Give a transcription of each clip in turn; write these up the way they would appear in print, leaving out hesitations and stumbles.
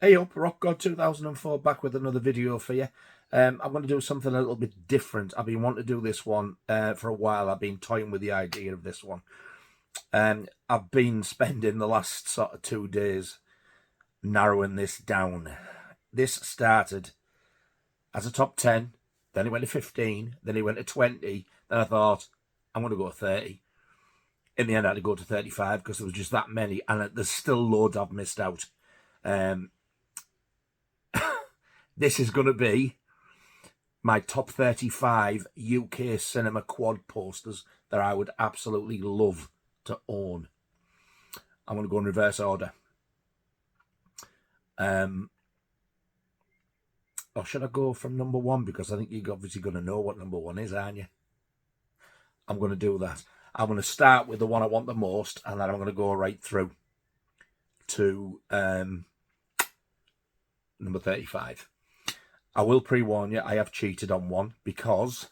Hey up, Rock God 2004 back with another video for you. I'm going to do something a little bit different. I've been wanting to do this one for a while. I've been toying with the idea of this one. I've been spending the last sort of 2 days narrowing this down. This started as a top 10, then it went to 15, then it went to 20. Then I thought, I'm going to go 30. In the end, I had to go to 35 because there was just that many, and there's still loads I've missed out. This is going to be my top 35 UK cinema quad posters that I would absolutely love to own. I'm going to go in reverse order. Or should I go from number one? Because I think you're obviously going to know what number one is, aren't you? I'm going to do that. I'm going to start with the one I want the most, and then I'm going to go right through to number 35. I will pre-warn you, I have cheated on one because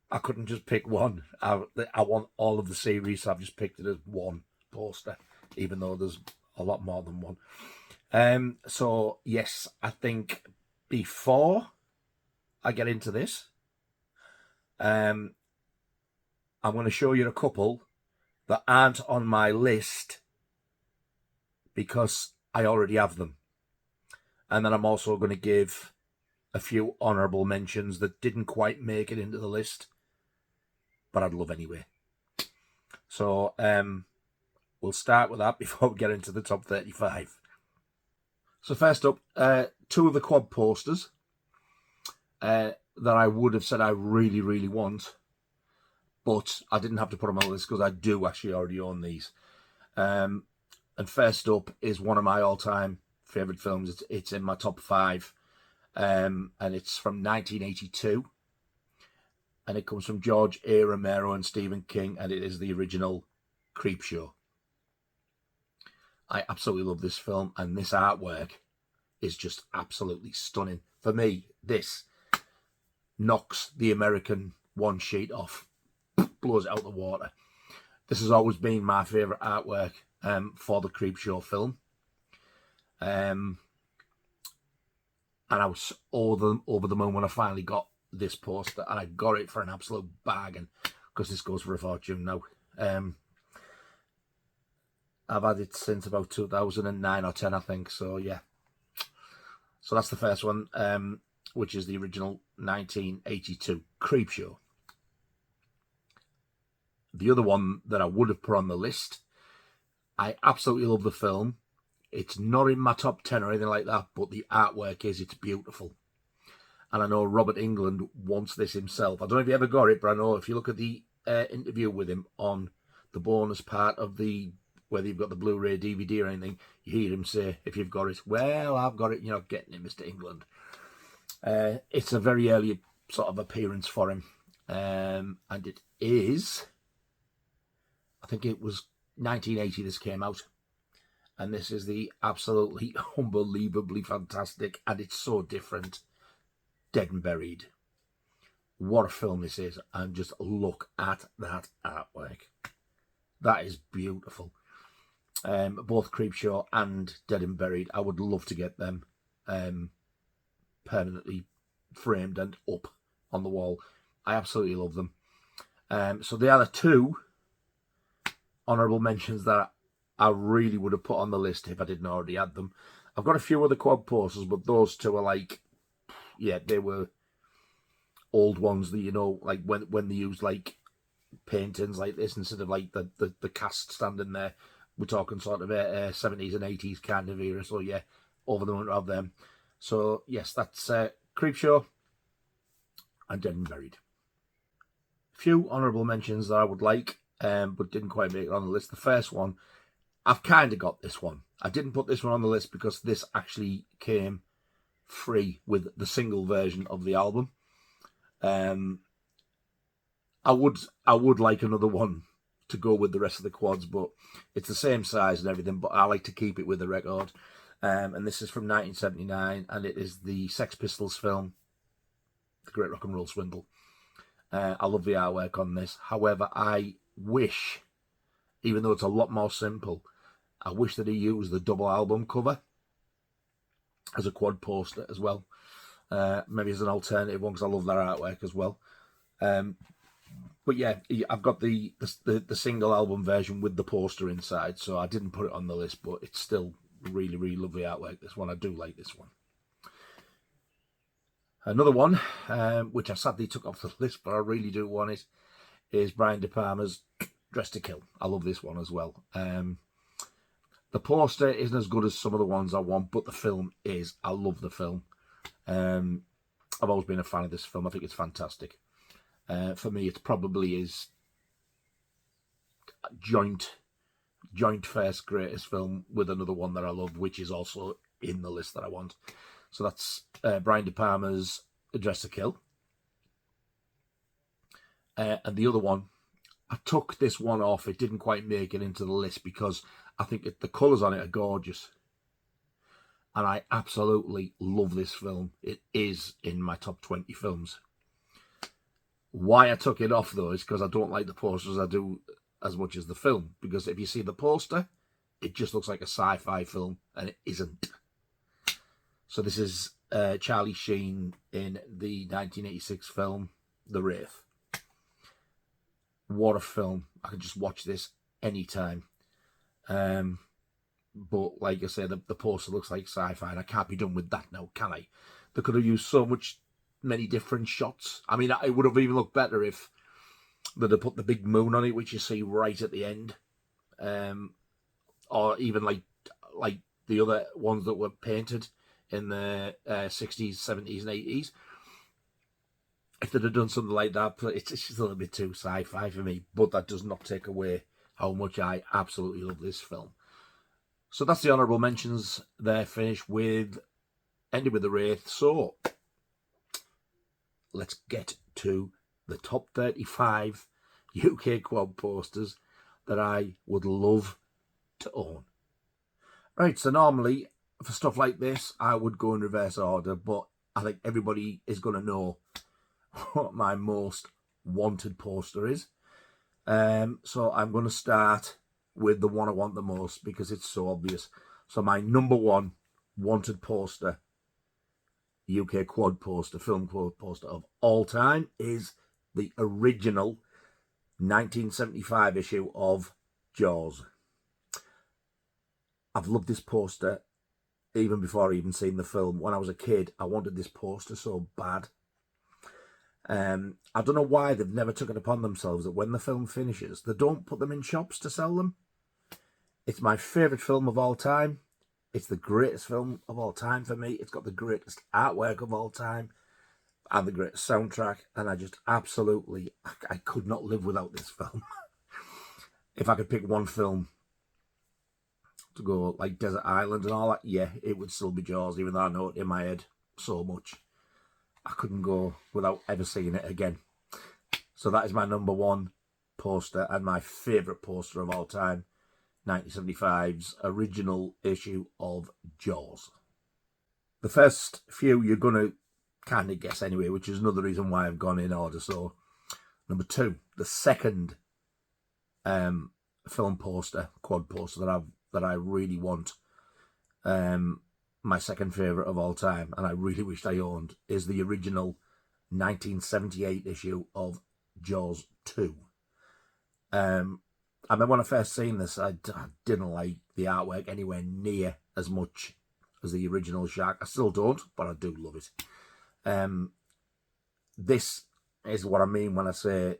I couldn't just pick one. I want all of the series, so I've just picked it as one poster, even though there's a lot more than one. So, yes, I think before I get into this, I'm going to show you a couple that aren't on my list because I already have them. And then I'm also going to give a few honourable mentions that didn't quite make it into the list, but I'd love anyway. So we'll start with that before we get into the top 35. So first up, two of the quad posters that I would have said I really, really want, but I didn't have to put them on the list because I do actually already own these. And first up is one of my all-time favourite films. It's in my top 5. And it's from 1982, and it comes from George A. Romero and Stephen King, and it is the original Creepshow. I absolutely love this film, and this artwork is just absolutely stunning. For me, this knocks the American one sheet off, blows it out the water. This has always been my favourite artwork for the Creepshow film. And I was over the moon when I finally got this poster, and I got it for an absolute bargain because this goes for a fortune now. I've had it since about 2009 or 10, I think. So yeah. So that's the first one, which is the original 1982 Creepshow. The other one that I would have put on the list, I absolutely love the film. It's not in my top 10 or anything like that, but the artwork it's beautiful. And I know Robert Englund wants this himself. I don't know if you ever got it, but I know if you look at the interview with him on the bonus part of the, whether you've got the Blu-ray, DVD or anything, you hear him say, if you've got it, well, I've got it, you're not getting it, Mr. Englund. It's a very early sort of appearance for him. And it is, I think it was 1980 this came out. And this is the absolutely unbelievably fantastic, and it's so different, Dead and Buried. What a film this is, and just look at that artwork. That is beautiful. Both Creepshow and Dead and Buried, I would love to get them permanently framed and up on the wall. I absolutely love them. So the other two honourable mentions that I really would have put on the list if I didn't already add them. I've got a few other quad posters, but those two are like, yeah, they were old ones that, you know, like when they used like paintings like this instead of like the cast standing there. We're talking sort of 70s and 80s kind of era. So yeah, over the moon of them. So yes, that's Creepshow and Dead and Buried. A few honourable mentions that I would like, but didn't quite make it on the list. The first one, I've kind of got this one. I didn't put this one on the list because this actually came free with the single version of the album. I would like another one to go with the rest of the quads, but it's the same size and everything, but I like to keep it with the record. And this is from 1979, and it is the Sex Pistols film, The Great Rock and Roll Swindle. I love the artwork on this. However, I wish, even though it's a lot more simple, I wish that he used the double album cover as a quad poster as well. Maybe as an alternative one, because I love their artwork as well. But yeah, I've got the single album version with the poster inside, so I didn't put it on the list, but it's still really, really lovely artwork, this one. I do like this one. Another one, which I sadly took off the list, but I really do want it, is Brian De Palma's Dressed to Kill. I love this one as well. The poster isn't as good as some of the ones I want, but the film is. I love the film. I've always been a fan of this film. I think it's fantastic. For me, it probably is joint first greatest film with another one that I love, which is also in the list that I want. So that's Brian De Palma's Dressed to Kill. And the other one, I took this one off. It didn't quite make it into the list because I think the colours on it are gorgeous. And I absolutely love this film. It is in my top 20 films. Why I took it off, though, is because I don't like the posters I do as much as the film. Because if you see the poster, it just looks like a sci-fi film, and it isn't. So this is Charlie Sheen in the 1986 film, The Wraith. What a film. I can just watch this anytime. But like I said, the poster looks like sci-fi, and I can't be done with that now, can I? They could have used many different shots. I mean, it would have even looked better if they'd have put the big moon on it, which you see right at the end. Or even like the other ones that were painted in the 60s, 70s and 80s. If they'd have done something like that, it's just a little bit too sci-fi for me. But that does not take away how much I absolutely love this film. So that's the honourable mentions there, finished with, ended with The Wraith. So let's get to the top 35 UK quad posters that I would love to own. Right, so normally for stuff like this, I would go in reverse order, but I think everybody is going to know what my most wanted poster is. So I'm going to start with the one I want the most because it's so obvious. So my number one wanted poster, UK quad poster, film quad poster of all time, is the original 1975 issue of Jaws. I've loved this poster even before I even seen the film. When I was a kid, I wanted this poster so bad. I don't know why they've never taken it upon themselves that when the film finishes, they don't put them in shops to sell them. It's my favourite film of all time. It's the greatest film of all time for me. It's got the greatest artwork of all time and the greatest soundtrack. And I just absolutely, I could not live without this film. If I could pick one film to go like Desert Island and all that, yeah, it would still be Jaws, even though I know it in my head so much. I couldn't go without ever seeing it again. So that is my number one poster and my favourite poster of all time. 1975's original issue of Jaws. The first few you're going to kind of guess anyway, which is another reason why I've gone in order. So, number two, the second film poster, quad poster that I really want, my second favourite of all time, and I really wished I owned, is the original 1978 issue of Jaws 2. I remember when I first seen this, I didn't like the artwork anywhere near as much as the original shark. I still don't, but I do love it. This is what I mean when I say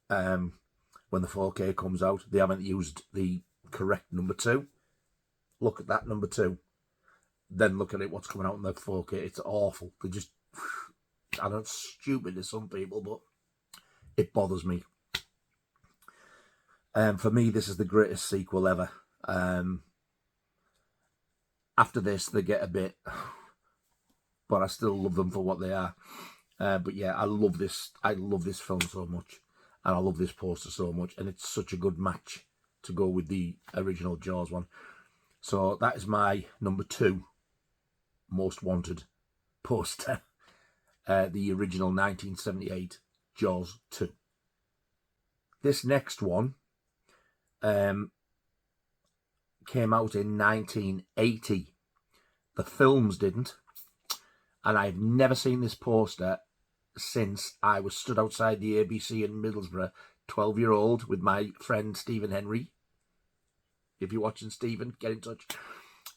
when the 4K comes out, they haven't used the correct number 2. Look at that number 2. Then look at it, what's coming out in the 4K. It's awful. They just, I know it's stupid to some people, but it bothers me. For me, this is the greatest sequel ever. After this, they get a bit, but I still love them for what they are. But yeah, I love this. I love this film so much, and I love this poster so much, and it's such a good match to go with the original Jaws one. So that is my number 2 most wanted poster, the original 1978 Jaws 2. This next one came out in 1980, The films didn't. And I've never seen this poster since I was stood outside the ABC in Middlesbrough, 12-year-old, with my friend Stephen Henry. If you're watching, Stephen, get in touch.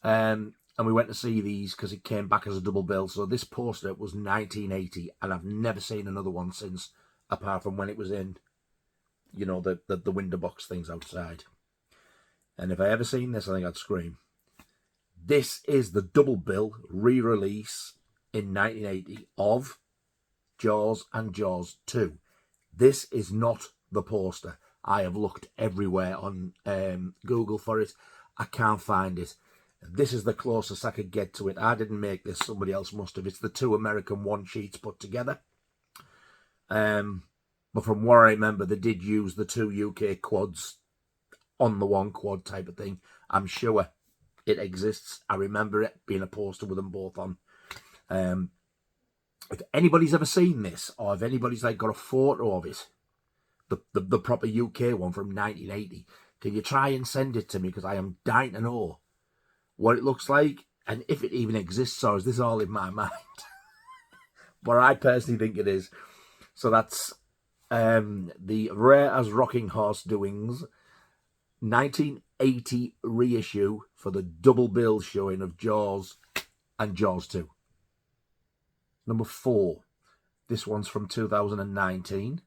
And we went to see these because it came back as a double bill. So this poster was 1980, and I've never seen another one since, apart from when it was in, you know, the window box things outside. And if I ever seen this, I think I'd scream. This is the double bill re-release in 1980 of Jaws and Jaws 2. This is not the poster. I have looked everywhere on Google for it. I can't find it. This is the closest I could get to it. I didn't make this. Somebody else must have. It's the two American one-sheets put together. But from what I remember, they did use the two UK quads on the one quad type of thing. I'm sure it exists. I remember it being a poster with them both on. If anybody's ever seen this, or if anybody's like got a photo of it, the proper UK one from 1980, can you try and send it to me? Because I am dying to know what it looks like, and if it even exists, or is this all in my mind? But I personally think it is. So that's the Rare as Rocking Horse Doings 1980 reissue for the double bill showing of Jaws and Jaws 2. Number 4. This one's from 2019.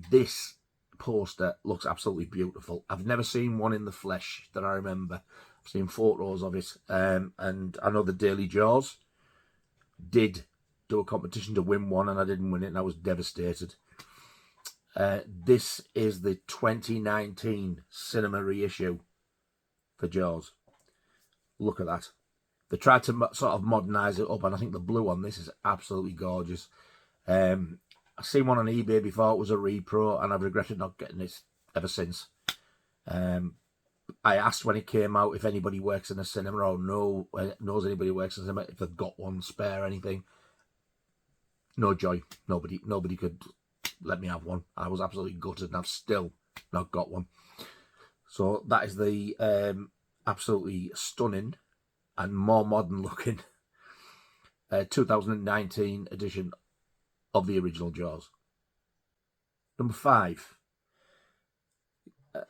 This poster looks absolutely beautiful. I've never seen one in the flesh that I remember. I've seen photos of it. And I know the Daily Jaws did do a competition to win one, and I didn't win it, and I was devastated. This is the 2019 cinema reissue for Jaws. Look at that. They tried to sort of modernise it up, and I think the blue on this is absolutely gorgeous. I've seen one on eBay before. It was a repro, and I've regretted not getting it ever since. I asked when it came out if anybody works in a cinema or knows anybody who works in a cinema, if they've got one spare, anything. No joy. Nobody could let me have one. I was absolutely gutted, and I've still not got one. So that is the absolutely stunning and more modern looking 2019 edition of the original Jaws. Number 5.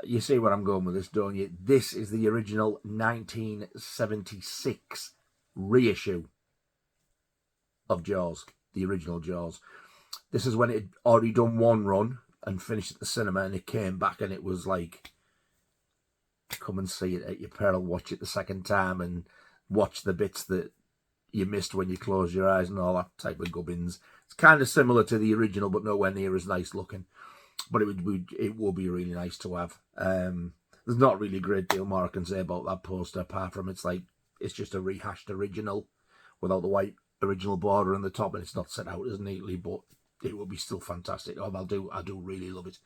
You see where I'm going with this, don't you? This is the original 1976 reissue of Jaws, the original Jaws. This is when it had already done one run and finished at the cinema, and it came back, and it was like, come and see it at your peril, watch it the second time, and watch the bits that you missed when you closed your eyes and all that type of gubbins. It's kind of similar to the original, but nowhere near as nice looking. But it will be really nice to have. There's not really a great deal more I can say about that poster, apart from it's just a rehashed original without the white original border on the top, and it's not set out as neatly, but it will be still fantastic. I do really love it.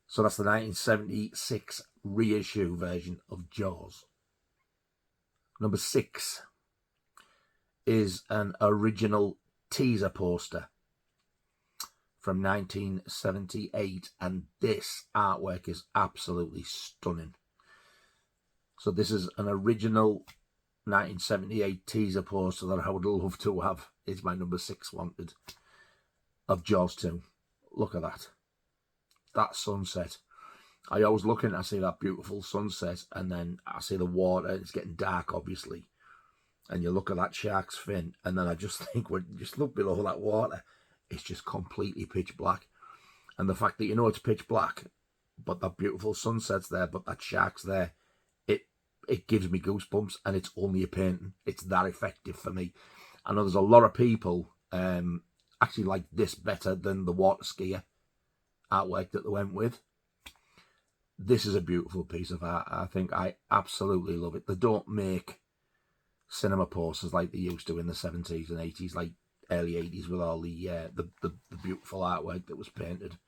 So that's the 1976 reissue version of Jaws. Number 6 is an original teaser poster from 1978, and this artwork is absolutely stunning. So this is an original 1978 teaser poster that I would love to have. It's my number 6 wanted, of Jaws 2. Look at that. That sunset. I always look in, I see that beautiful sunset, and then I see the water, and it's getting dark, obviously. And you look at that shark's fin, and then I just think, when you just look below that water, it's just completely pitch black. And the fact that you know it's pitch black, but that beautiful sunset's there, but that shark's there, it gives me goosebumps, and it's only a painting. It's that effective for me. I know there's a lot of people actually like this better than the water skier artwork that they went with. This is a beautiful piece of art. I think I absolutely love it. They don't make cinema posters like they used to in the 70s and 80s, like early 80s, with all the beautiful artwork that was painted.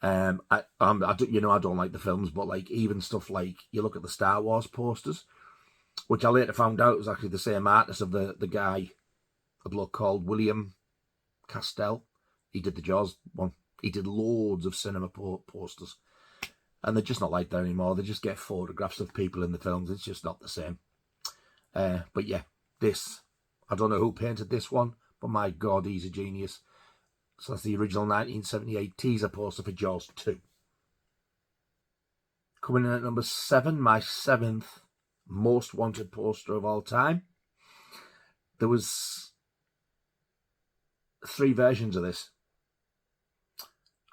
I don't like the films, but like even stuff like, you look at the Star Wars posters, which I later found out was actually the same artist of the guy, a bloke called William Castell. He did the Jaws one. He did loads of cinema posters, and they're just not like that anymore. They just get photographs of people in the films. It's just not the same. But yeah, this, I don't know who painted this one, but my God, he's a genius. So that's the original 1978 teaser poster for Jaws 2. Coming in at number 7, my 7th most wanted poster of all time. There was 3 versions of this.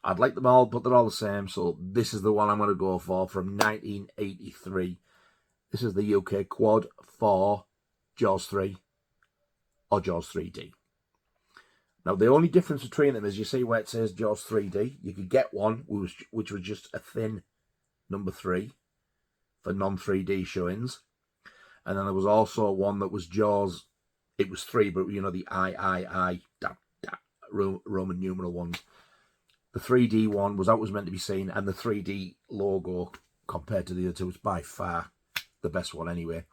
I'd like them all, but they're all the same, so this is the one I'm going to go for from 1983. This is the UK quad for Jaws 3 or Jaws 3D. Now, the only difference between them is you see where it says Jaws 3D. You could get one which was just a thin number 3 for non-3D showings. And then there was also one that was Jaws. It was 3, but you know, the I, Roman numeral ones. The 3D one was always meant to be seen, and the 3D logo compared to the other two was by far the best one anyway.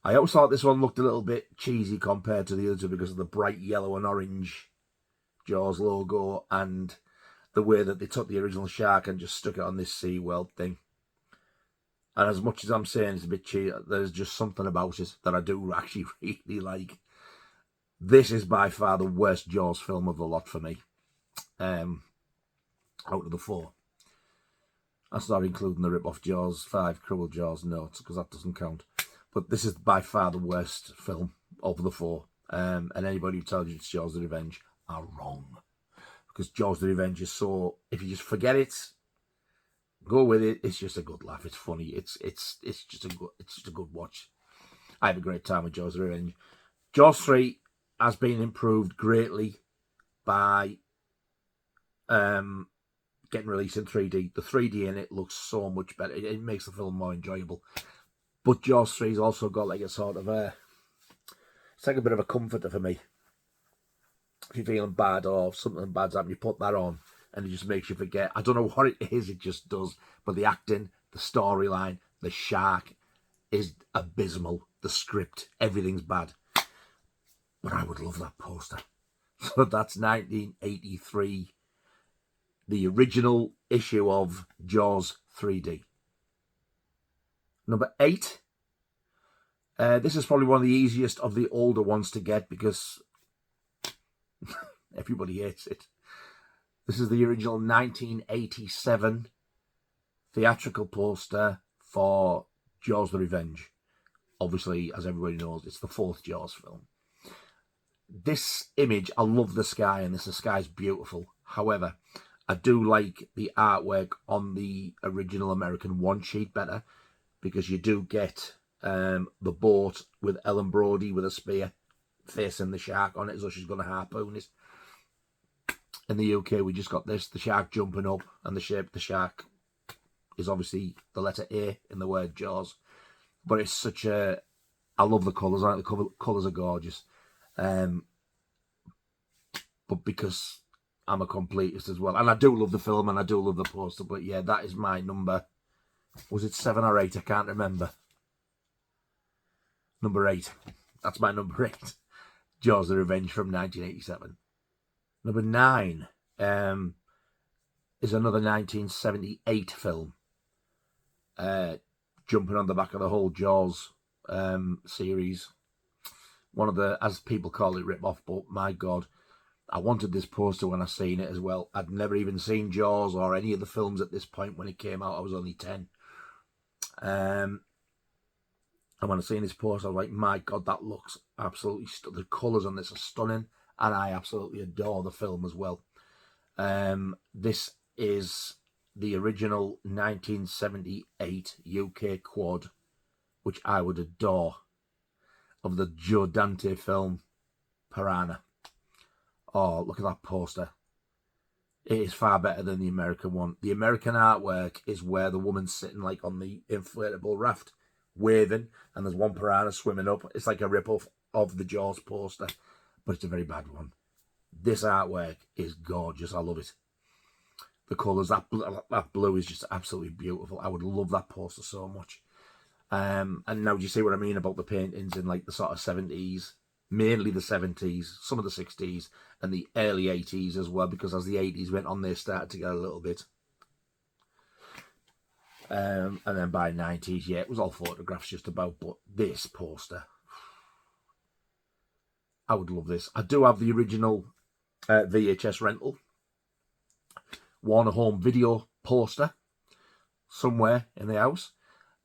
I always thought this one looked a little bit cheesy compared to the other two because of the bright yellow and orange Jaws logo and the way that they took the original shark and just stuck it on this SeaWorld thing. And as much as I'm saying it's a bit cheesy, there's just something about it that I do actually really like. This is by far the worst Jaws film of the lot for me. Out of the 4. That's not including the rip-off Jaws 5, Cruel Jaws notes, because that doesn't count. But this is by far the worst film of the 4. And anybody who tells you it's Jaws the Revenge are wrong. Because Jaws the Revenge is so, if you just forget it, go with it, it's just a good laugh. It's funny. It's just a good watch. I have a great time with Jaws the Revenge. Jaws 3 has been improved greatly by getting released in 3D. The 3D in it looks so much better. It makes the film more enjoyable. But Jaws 3's also got like a sort of it's like a bit of a comforter for me. If you're feeling bad or something bad's happened, you put that on and it just makes you forget. I don't know what it is, it just does. But the acting, the storyline, the shark is abysmal. The script, everything's bad. But I would love that poster. So that's 1983. The original issue of Jaws 3D. Number 8. This is probably one of the easiest of the older ones to get because everybody hates it. This is the original 1987 theatrical poster for Jaws the Revenge. Obviously, as everybody knows, it's the 4th Jaws film. This image, I love the sky, and the sky's beautiful. However, I do like the artwork on the original American one sheet better because you do get the boat with Ellen Brody with a spear facing the shark on it as though she's going to harpoon it. In the UK, we just got this, the shark jumping up, and the shape of the shark is obviously the letter A in the word Jaws. But it's such a... I love the colours. I think the colours are gorgeous. But because I'm a completist as well. And I do love the film and I do love the poster. But yeah, that is my number. Was it 7 or 8? I can't remember. Number 8. That's my number 8. Jaws the Revenge from 1987. Number 9 is another 1978 film. Jumping on the back of the whole Jaws series. One of the, as people call it, rip-off, but my God, I wanted this poster when I seen it as well. I'd never even seen Jaws or any of the films at this point when it came out. I was only 10. And when I seen this poster, I was like, my God, that looks absolutely the colours on this are stunning, and I absolutely adore the film as well. This is the original 1978 UK quad, which I would adore, of the Joe Dante film Piranha. Oh, look at that poster. It is far better than the American one. The American artwork is where the woman's sitting like on the inflatable raft, waving, and there's one piranha swimming up. It's like a rip-off of the Jaws poster, but it's a very bad one. This artwork is gorgeous. I love it. The colours, that blue is just absolutely beautiful. I would love that poster so much. And now do you see what I mean about the paintings in like the sort of 70s, mainly the 70s, some of the 60s, and the early 80s as well, because as the 80s went on, they started to get a little bit. And then by 90s, yeah, it was all photographs just about, but this poster, I would love this. I do have the original VHS rental, Warner Home Video poster somewhere in the house,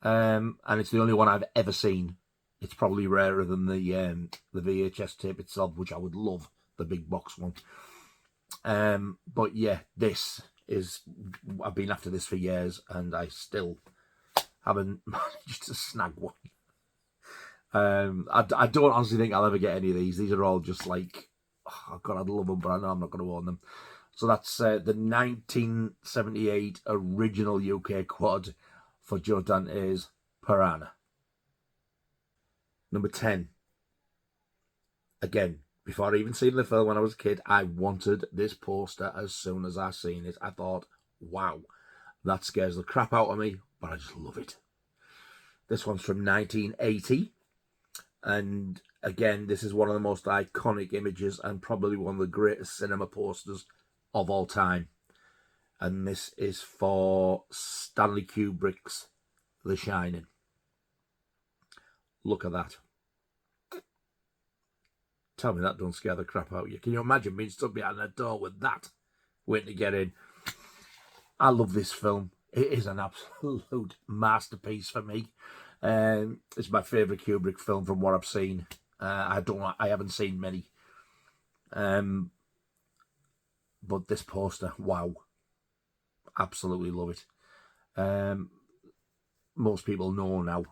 and it's the only one I've ever seen. It's probably rarer than the VHS tape itself, which I would love, the big box one. But yeah, this is, I've been after this for years, and I still haven't managed to snag one. I don't honestly think I'll ever get any of these. These are all just like, oh God, I'd love them, but I know I'm not going to own them. So that's the 1978 original UK quad for Joe Dante's Piranha. Number 10. Again, before I even seen the film when I was a kid, I wanted this poster as soon as I seen it. I thought, wow, that scares the crap out of me, but I just love it. This one's from 1980. And again, this is one of the most iconic images and probably one of the greatest cinema posters of all time. And this is for Stanley Kubrick's The Shining. Look at that. Tell me that don't scare the crap out of you. Can you imagine being stood behind a door with that waiting to get in? I love this film. It is an absolute masterpiece for me. It's my favourite Kubrick film from what I've seen. I haven't seen many. But this poster, wow. Absolutely love it. Most people know now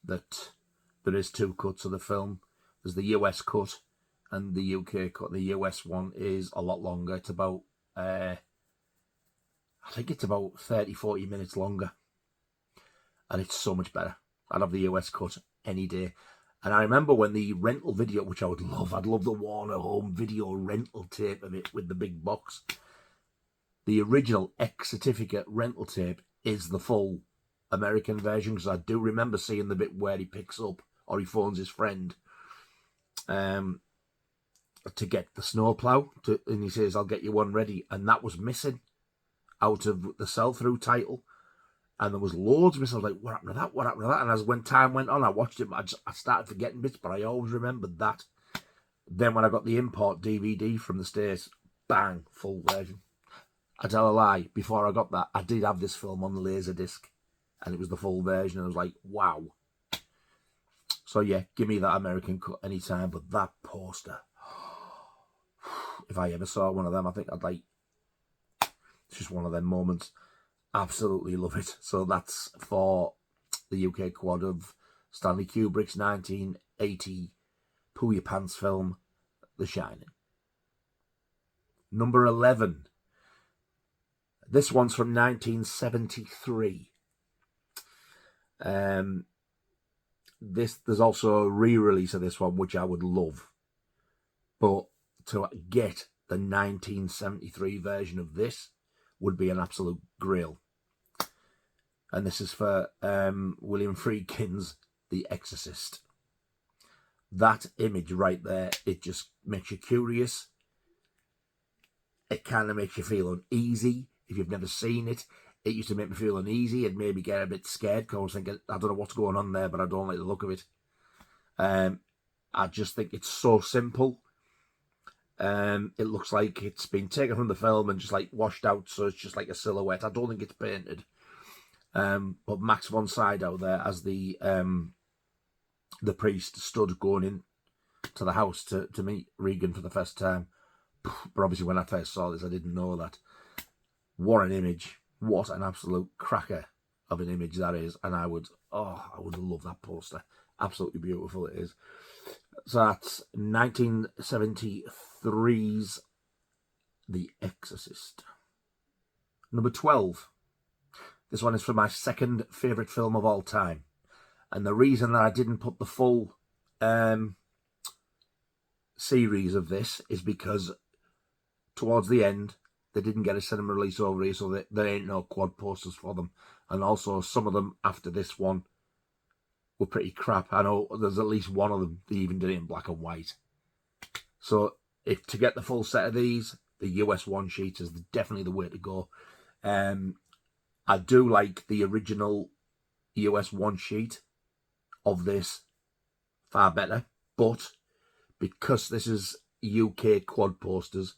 that there is two cuts of the film. There's the US cut and the UK cut. The US one is a lot longer. It's about, I think it's about 30-40 minutes longer. And it's so much better. I'd have the US cut any day. And I remember when the rental video, which I would love, I'd love the Warner Home Video rental tape of it with the big box. The original X certificate rental tape is the full American version, because I do remember seeing the bit where he picks up, or he phones his friend to get the snowplow, and he says, "I'll get you one ready," and that was missing out of the sell-through title, and there was loads missing. I was like, what happened to that, what happened to that? And as when time went on, I watched it, I started forgetting bits, but I always remembered that. Then when I got the import DVD from the States, bang, full version. I tell a lie, before I got that, I did have this film on the Laserdisc, and it was the full version, and I was like, wow. So yeah, give me that American cut anytime, but that poster, if I ever saw one of them, I think I'd like, it's just one of them moments. Absolutely love it. So that's for the UK quad of Stanley Kubrick's 1980 Poo Your Pants film, The Shining. Number 11. This one's from 1973. There's also a re-release of this one, which I would love. But to get the 1973 version of this would be an absolute grill. And this is for William Friedkin's The Exorcist. That image right there, it just makes you curious. It kind of makes you feel uneasy if you've never seen it. It used to make me feel uneasy and maybe get a bit scared, because I was thinking, I don't know what's going on there, but I don't like the look of it. I just think it's so simple. It looks like it's been taken from the film and just like washed out, so it's just like a silhouette. I don't think it's painted. But Max von Sydow there as the priest stood going in to the house to meet Regan for the first time. But obviously when I first saw this, I didn't know that. What an image. What an absolute cracker of an image that is. And I would love that poster. Absolutely beautiful it is. So that's 1973's The Exorcist. Number 12. This one is for my second favourite film of all time. And the reason that I didn't put the full series of this is because towards the end, they didn't get a cinema release over here, so there ain't no quad posters for them. And also, some of them after this one were pretty crap. I know there's at least one of them that even did it in black and white. So, if to get the full set of these, the US one sheet is definitely the way to go. I do like the original US one sheet of this far better, but because this is UK quad posters,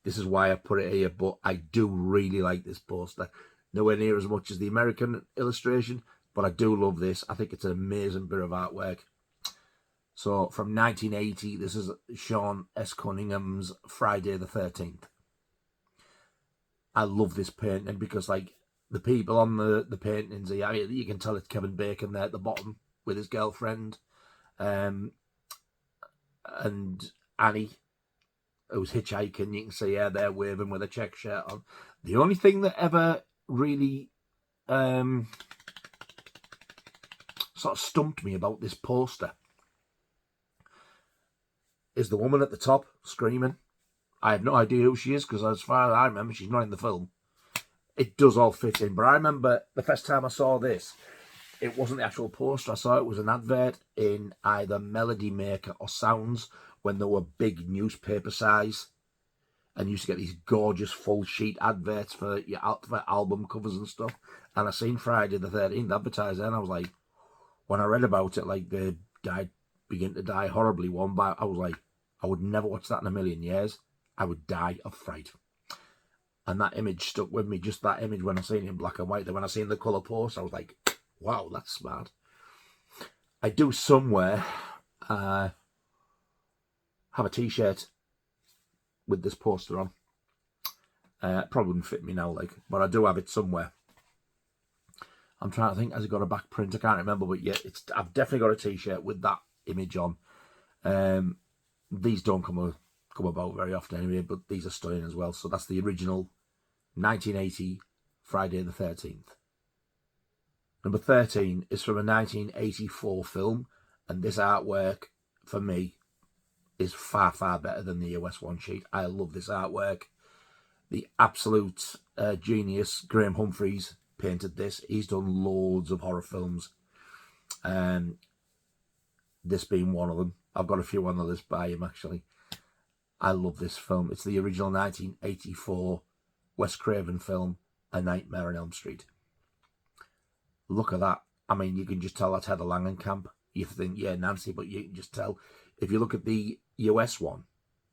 this is why I put it here, but I do really like this poster. Nowhere near as much as the American illustration, but I do love this. I think it's an amazing bit of artwork. So from 1980, this is Sean S. Cunningham's Friday the 13th. I love this painting because, like, the people on the paintings, you can tell it's Kevin Bacon there at the bottom with his girlfriend. And Annie, who's hitchhiking, you can see her there waving with a check shirt on. The only thing that ever really sort of stumped me about this poster is the woman at the top screaming. I have no idea who she is because, as far as I remember, she's not in the film. It does all fit in, but I remember the first time I saw this, it wasn't the actual poster I saw. It was an advert in either Melody Maker or Sounds when they were big newspaper size, and you used to get these gorgeous full sheet adverts for album covers and stuff. And I seen Friday the 13th advertised there, and I was like, when I read about it, like they begin to die horribly one, but I was like, I would never watch that in a million years. I would die of fright. And that image stuck with me, just that image when I seen it in black and white. Then when I seen the colour post, I was like, wow, that's smart. I do somewhere have a t-shirt with this poster on. Probably wouldn't fit me now, like, but I do have it somewhere. I'm trying to think, has it got a back print? I can't remember, but yeah, I've definitely got a t-shirt with that image on. These don't come about very often anyway, but these are stunning as well. So that's the original 1980 Friday the 13th. Number 13 is from a 1984 film, and this artwork, for me, is far, far better than the US one sheet. I love this artwork. The absolute genius, Graham Humphreys, painted this. He's done loads of horror films, this being one of them. I've got a few on the list by him, actually. I love this film. It's the original 1984 Wes Craven film, A Nightmare on Elm Street. Look at that. I mean, you can just tell that's Heather Langenkamp. You think, yeah, Nancy, but you can just tell. If you look at the US one,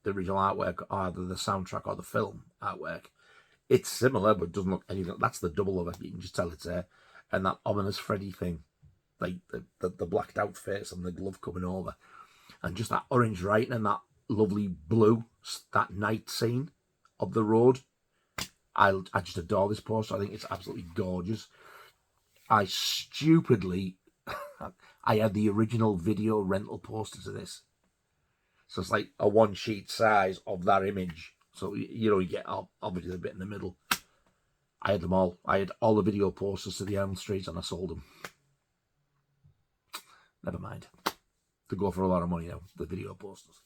the original artwork, either the soundtrack or the film artwork, it's similar, but doesn't look anything. That's the double of it. You can just tell it's there. And that ominous Freddy thing, like the blacked out face and the glove coming over. And just that orange writing and that lovely blue, that night scene of the road. I just adore this poster. I think it's absolutely gorgeous. I stupidly, I had the original video rental poster to this. So it's like a one sheet size of that image. So, you know, you get obviously the bit in the middle. I had them all. I had all the video posters to the Elm Street and I sold them. Never mind. They go for a lot of money now, the video posters.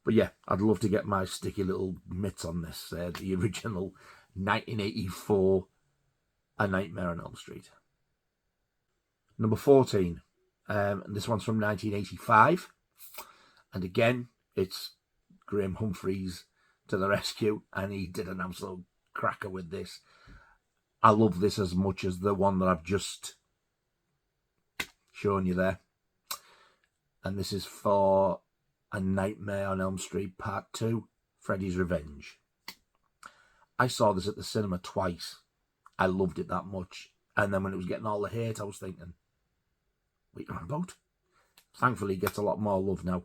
But yeah, I'd love to get my sticky little mitts on this. The original 1984 A Nightmare on Elm Street. Number 14. And this one's from 1985. And again, it's Graham Humphreys to the rescue. And he did an absolute cracker with this. I love this as much as the one that I've just shown you there. And this is for A Nightmare on Elm Street Part 2, Freddy's Revenge. I saw this at the cinema twice. I loved it that much. And then when it was getting all the hate, I was thinking, what are you on about? Thankfully, it gets a lot more love now.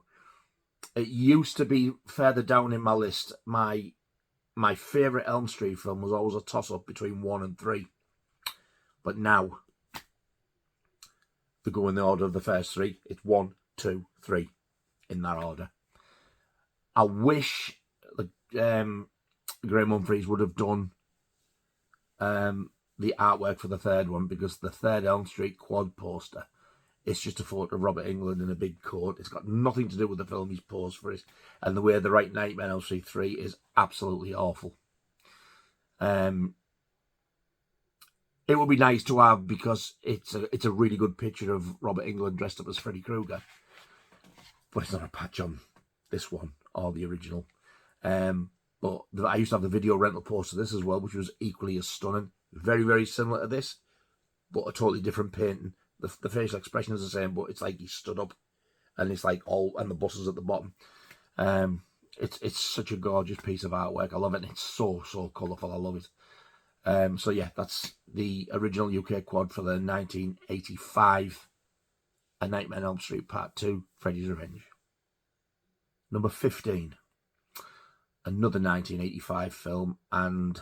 It used to be further down in my list. My favourite Elm Street film was always a toss-up between 1 and 3. But now, they go in the order of the first 3. It's 1, 2, 3 in that order. I wish Graham Humphreys would have done the artwork for the third one, because the third Elm Street quad poster, it's just a photo of Robert Englund in a big coat. It's got nothing to do with the film he's posed for it. And the way they write Nightmare on Elm Street 3 is absolutely awful. It would be nice to have, because it's a really good picture of Robert Englund dressed up as Freddy Krueger. But it's not a patch on this one or the original. But I used to have the video rental poster of this as well, which was equally as stunning. Very, very similar to this, but a totally different painting. The facial expression is the same, but it's like he stood up and it's like and the buses at the bottom. It's such a gorgeous piece of artwork. I love it. And it's so colourful. I love it. So yeah, that's the original UK quad for the 1985 A Nightmare on Elm Street Part 2, Freddy's Revenge. Number 15, another 1985 film, and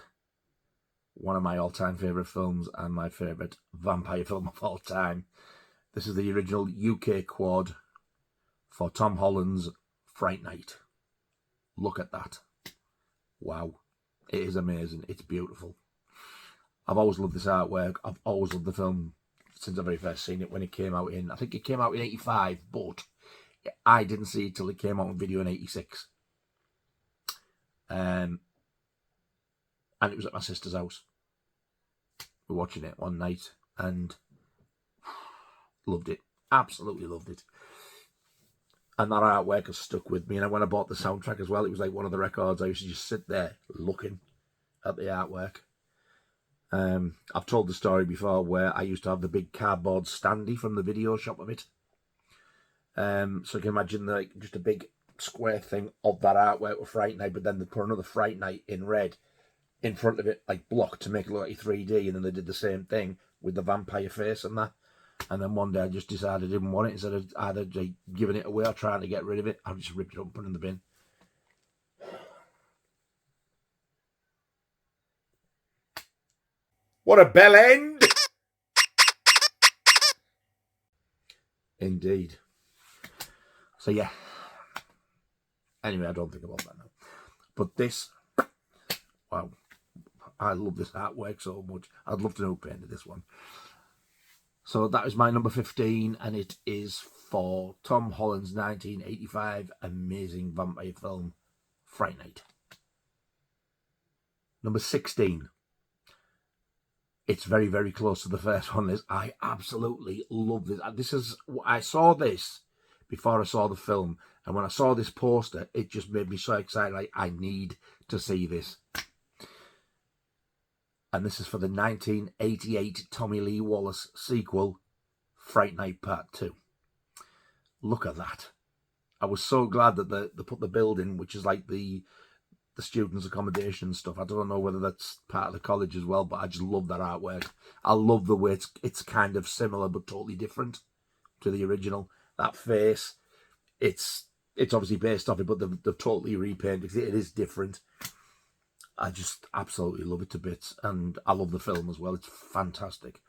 one of my all-time favourite films and my favourite vampire film of all time. This is the original UK quad for Tom Holland's Fright Night. Look at that. Wow. It is amazing. It's beautiful. I've always loved this artwork. I've always loved the film since I very first seen it when it came out I think it came out in 85, but I didn't see it till it came out on video in 86. And it was at my sister's house. We were watching it one night and loved it. Absolutely loved it. And that artwork has stuck with me. And when I bought the soundtrack as well, it was like one of the records. I used to just sit there looking at the artwork. I've told the story before where I used to have the big cardboard standee from the video shop of it. So you can imagine like just a big square thing of that artwork with Fright Night, but then they put another Fright Night in red in front of it, like blocked to make it look like 3D, and then they did the same thing with the vampire face and that. And then one day I just decided I didn't want it. Instead of either giving it away or trying to get rid of it, I just ripped it up and put it in the bin. What a bell end! Indeed. So yeah. Anyway, I don't think about that now. But this, wow, I love this artwork so much. I'd love to know who painted this one. So that is my number 15, and it is for Tom Holland's 1985 amazing vampire film, Fright Night. Number 16. It's very, very close to the first one. I absolutely love this. I saw this before I saw the film, and when I saw this poster, it just made me so excited. Like, I need to see this. And this is for the 1988 Tommy Lee Wallace sequel, Fright Night Part 2. Look at that. I was so glad that they put the building, which is like the students' accommodation stuff. I don't know whether that's part of the college as well, but I just love that artwork. I love the way it's kind of similar but totally different to the original. That face, it's obviously based off it, but they've totally repainted it. It is different. I just absolutely love it to bits, and I love the film as well. It's fantastic.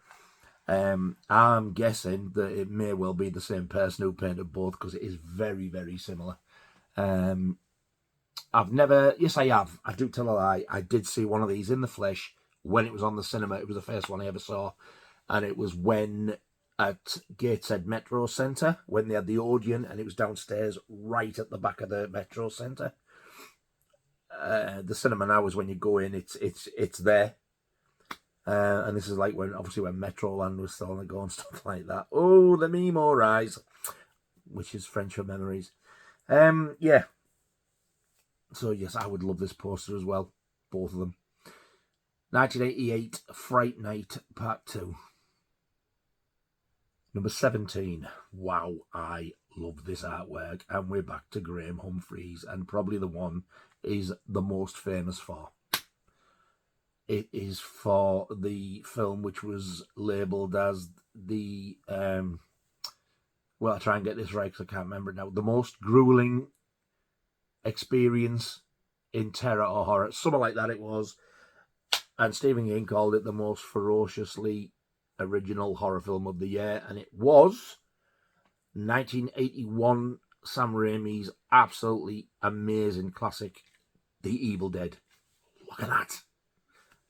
I'm guessing that it may well be the same person who painted both, because it is very, very similar. I've never, yes I have, I do tell a lie, I did see one of these in the flesh when it was on the cinema. It was the first one I ever saw, and it was when at Gateshead Metro Centre, when they had the Odeon, and it was downstairs right at the back of the Metro Centre. The cinema now is when you go in, it's there. And this is like when Metroland was still on the go and stuff like that. Oh, the Mimo Rise, which is French for memories. Yeah. So yes, I would love this poster as well. Both of them. 1988 Fright Night Part 2. Number 17. Wow, I love this artwork. And we're back to Graham Humphreys, and probably the one is the most famous for. It is for the film which was labelled as the, well, I'll try and get this right because I can't remember it now, the most grueling experience in terror or horror. Something like that it was. And Stephen King called it the most ferociously original horror film of the year. And it was 1981 Sam Raimi's absolutely amazing classic, The Evil Dead. Look at that.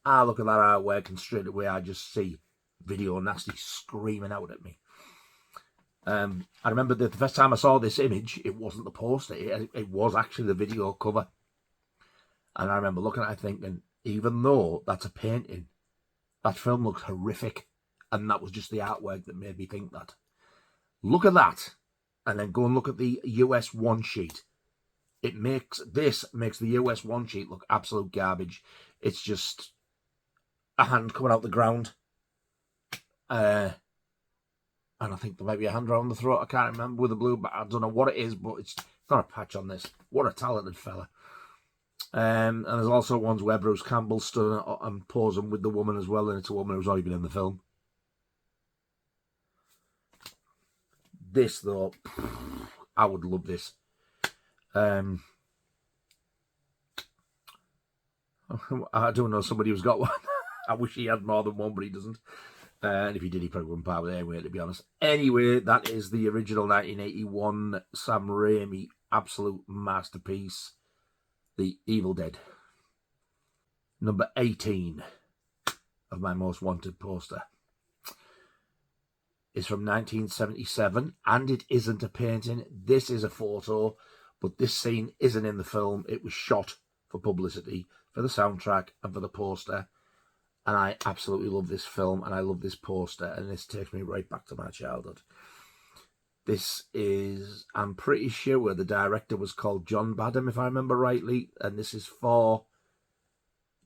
I look at that artwork and straight away I just see Video Nasty screaming out at me. I remember the first time I saw this image, it wasn't the poster, it was actually the video cover. And I remember looking at it thinking, even though that's a painting, that film looks horrific. And that was just the artwork that made me think that. Look at that. And then go and look at the US 1 sheet. This makes the US 1 sheet look absolute garbage. It's just a hand coming out the ground. And I think there might be a hand around the throat. I can't remember with the blue, but I don't know what it is, but it's not a patch on this. What a talented fella. And there's also ones where Bruce Campbell stood and posing with the woman as well, and it's a woman who's already been in the film. This, though, I would love this. I don't know somebody who's got one. I wish he had more than one, but he doesn't. And if he did, he probably wouldn't part with it anyway, to be honest. Anyway, that is the original 1981 Sam Raimi absolute masterpiece, The Evil Dead. Number 18 of my most wanted poster is from 1977, and it isn't a painting. This is a photo, but this scene isn't in the film. It was shot for publicity, for the soundtrack, and for the poster. And I absolutely love this film, and I love this poster, and this takes me right back to my childhood. This is, I'm pretty sure the director was called John Badham, if I remember rightly, and this is for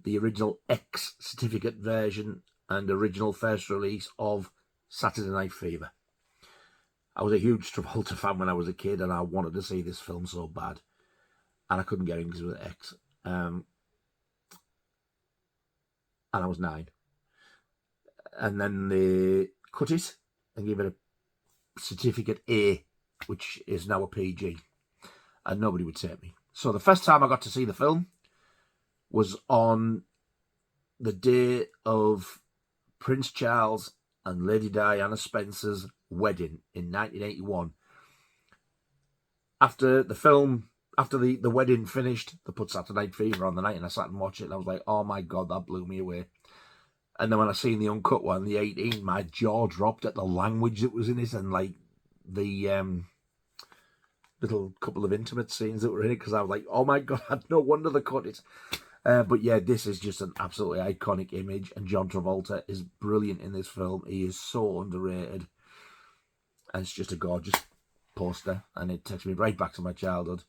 the original X certificate version and original first release of Saturday Night Fever. I was a huge Travolta fan when I was a kid, and I wanted to see this film so bad, and I couldn't get in because it was X. And I was 9. And then they cut it and gave it a certificate A, which is now a PG. And nobody would take me. So the first time I got to see the film was on the day of Prince Charles and Lady Diana Spencer's wedding in 1981. After the wedding finished, they put Saturday Night Fever on the night, and I sat and watched it, and I was like, oh my God, that blew me away. And then when I seen the uncut one, the 18, my jaw dropped at the language that was in it, and like the little couple of intimate scenes that were in it, because I was like, oh my God, no wonder they cut it. But yeah, this is just an absolutely iconic image, and John Travolta is brilliant in this film. He is so underrated, and it's just a gorgeous poster, and it takes me right back to my childhood.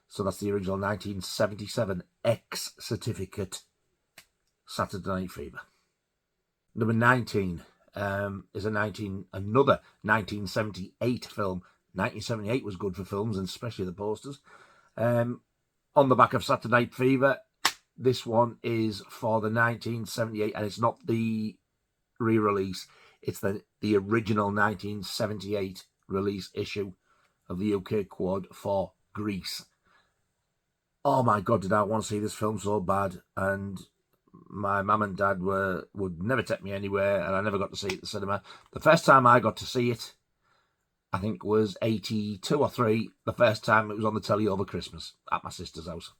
So that's the original 1977 X certificate Saturday Night Fever. Number 19 is another 1978 film. 1978 was good for films, and especially the posters. On the back of Saturday Night Fever, this one is for the 1978, and it's not the re-release. It's the original 1978 release issue of the UK Quad for Grease. Oh my God, did I want to see this film so bad. And my mum and dad would never take me anywhere, and I never got to see it at the cinema. The first time I got to see it, I think, was 82 or 3. The first time it was on the telly over Christmas at my sister's house.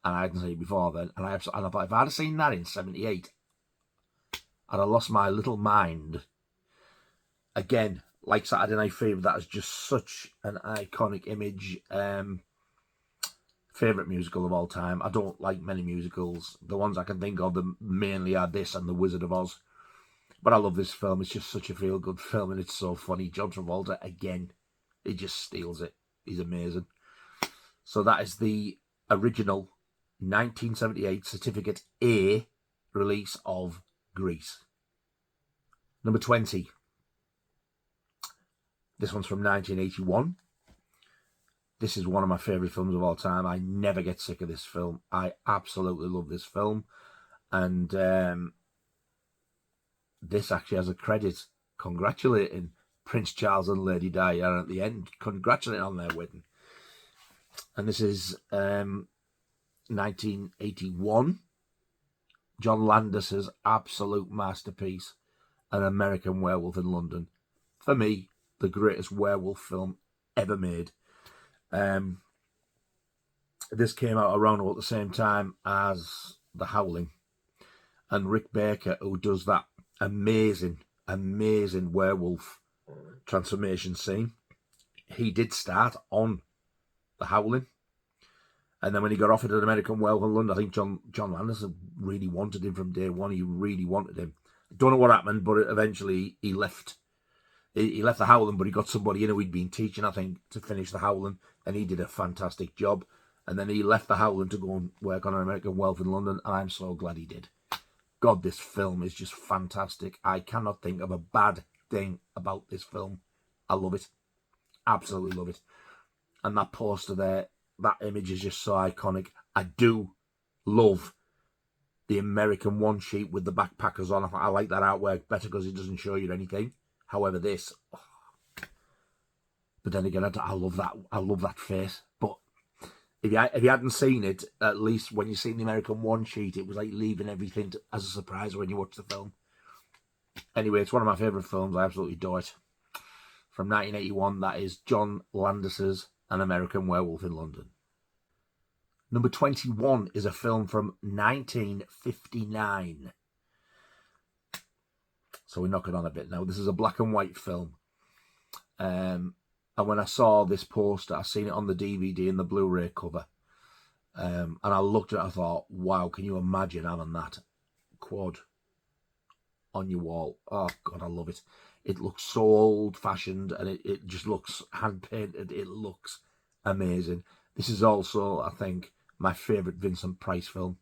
And I hadn't seen it before then. And I thought, if I'd have seen that in 78, I'd have lost my little mind. Again, like Saturday Night Fever, that is just such an iconic image. Favourite musical of all time. I don't like many musicals. The ones I can think of mainly are this and The Wizard of Oz. But I love this film. It's just such a feel-good film, and it's so funny. John Travolta, again, he just steals it. He's amazing. So that is the original 1978 Certificate A release of Grease. Number 20. This one's from 1981. This is one of my favourite films of all time. I never get sick of this film. I absolutely love this film. And this actually has a credit congratulating Prince Charles and Lady Diana at the end, congratulating on their wedding. And this is 1981. John Landis's absolute masterpiece, An American Werewolf in London. For me, the greatest werewolf film ever made. This came out around about the same time as The Howling, and Rick Baker, who does that amazing werewolf transformation scene, he did start on The Howling, and then when he got offered An American Werewolf in London, I think John Landis really wanted him from day one. He really wanted him. Don't know what happened, but eventually he left. He left The Howling, but he got somebody in who he'd been teaching, I think, to finish The Howling, and he did a fantastic job. And then he left The Howling to go and work on An American Werewolf in London, and I'm so glad he did. God, this film is just fantastic. I cannot think of a bad thing about this film. I love it. Absolutely love it. And that poster there, that image is just so iconic. I do love the American one sheet with the backpackers on. I like that artwork better because it doesn't show you anything. However, this... Oh. But then again, I love that. I love that face. But if you hadn't seen it, at least when you seen the American one sheet, it was like leaving everything as a surprise when you watch the film. Anyway, it's one of my favourite films. I absolutely adore it. From 1981, that is John Landis's An American Werewolf in London. Number 21 is a film from 1959. So we're knocking on a bit now. This is a black and white film. And when I saw this poster, I seen it on the DVD and the Blu-ray cover. And I looked at it, I thought, wow, can you imagine having that quad on your wall? Oh, God, I love it. It looks so old-fashioned and it just looks hand-painted. It looks amazing. This is also, I think, my favourite Vincent Price film.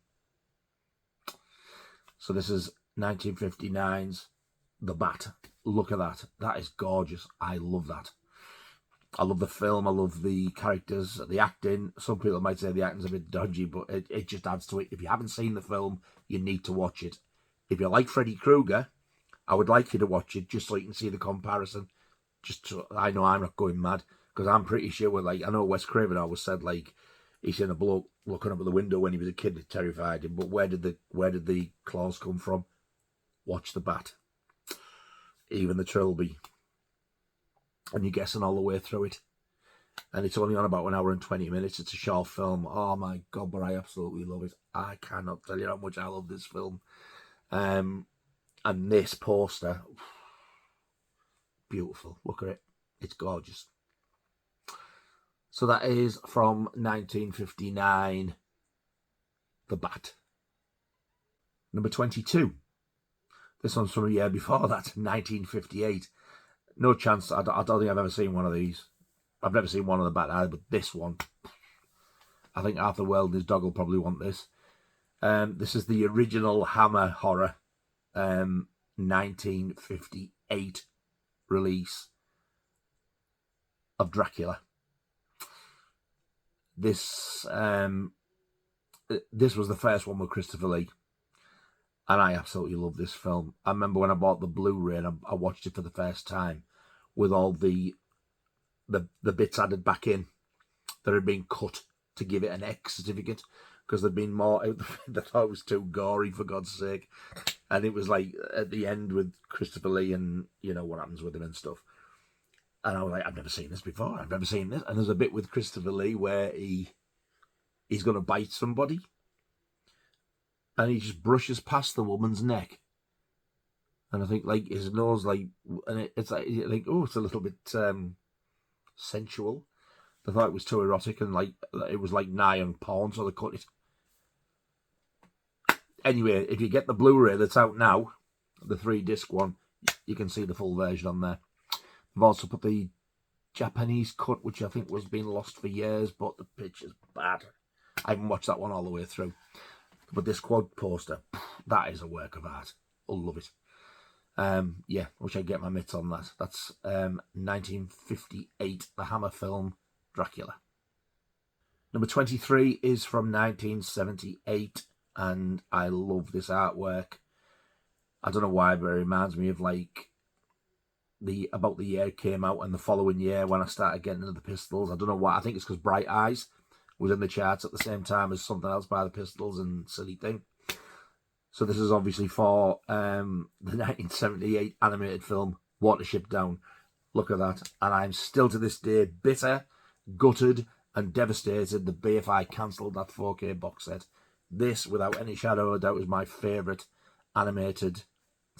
So this is 1959's The Bat. Look at that. That is gorgeous. I love that. I love the film. I love the characters, the acting. Some people might say the acting's a bit dodgy, but it just adds to it. If you haven't seen the film, you need to watch it. If you like Freddy Krueger, I would like you to watch it just so you can see the comparison. Just so I know I'm not going mad, because I'm pretty sure, like, I know Wes Craven always said, like, he seen a bloke looking up at the window when he was a kid that terrified him. But where did the claws come from? Watch The Bat. Even the trilby. And you're guessing all the way through it. And it's only on about 1 hour and 20 minutes. It's a short film. Oh my God, but I absolutely love it. I cannot tell you how much I love this film. And this poster, beautiful. Look at it. It's gorgeous. So that is from 1959, The Bat. Number 22. This one's from a year before that, 1958. No chance. I don't think I've ever seen one of these. I've never seen one of The Bat either, but this one, I think Arthur Weldon, his dog, will probably want this. This is the original Hammer horror, 1958 release of Dracula. This was the first one with Christopher Lee, and I absolutely love this film. I remember when I bought the Blu-ray and I watched it for the first time with all the bits added back in that had been cut to give it an X certificate, because there'd been more. They thought it was too gory, for God's sake. And it was like at the end with Christopher Lee and, you know, what happens with him and stuff. And I was like, I've never seen this before. I've never seen this. And there's a bit with Christopher Lee where he's going to bite somebody. And he just brushes past the woman's neck. And I think, like, his nose, like, and it's like, oh, it's a little bit sensual. They thought it was too erotic and, like, it was, like, nigh on porn, so they cut it. Anyway, if you get the Blu-ray that's out now, the 3-disc one, you can see the full version on there. I've also put the Japanese cut, which I think was being lost for years, but the picture's bad. I haven't watched that one all the way through. But this quad poster, that is a work of art. I love it. Yeah, I wish I'd get my mitts on that. That's 1958, the Hammer film, Dracula. Number 23 is from 1978, and I love this artwork. I don't know why, but it reminds me of, like, about the year it came out and the following year when I started getting into the Pistols. I don't know why. I think it's because Bright Eyes was in the charts at the same time as something else by the Pistols and Silly Thing. So this is obviously for the 1978 animated film Watership Down. Look at that. And I'm still to this day bitter, gutted and devastated that BFI cancelled that 4K box set. This, without any shadow of a doubt, is my favourite animated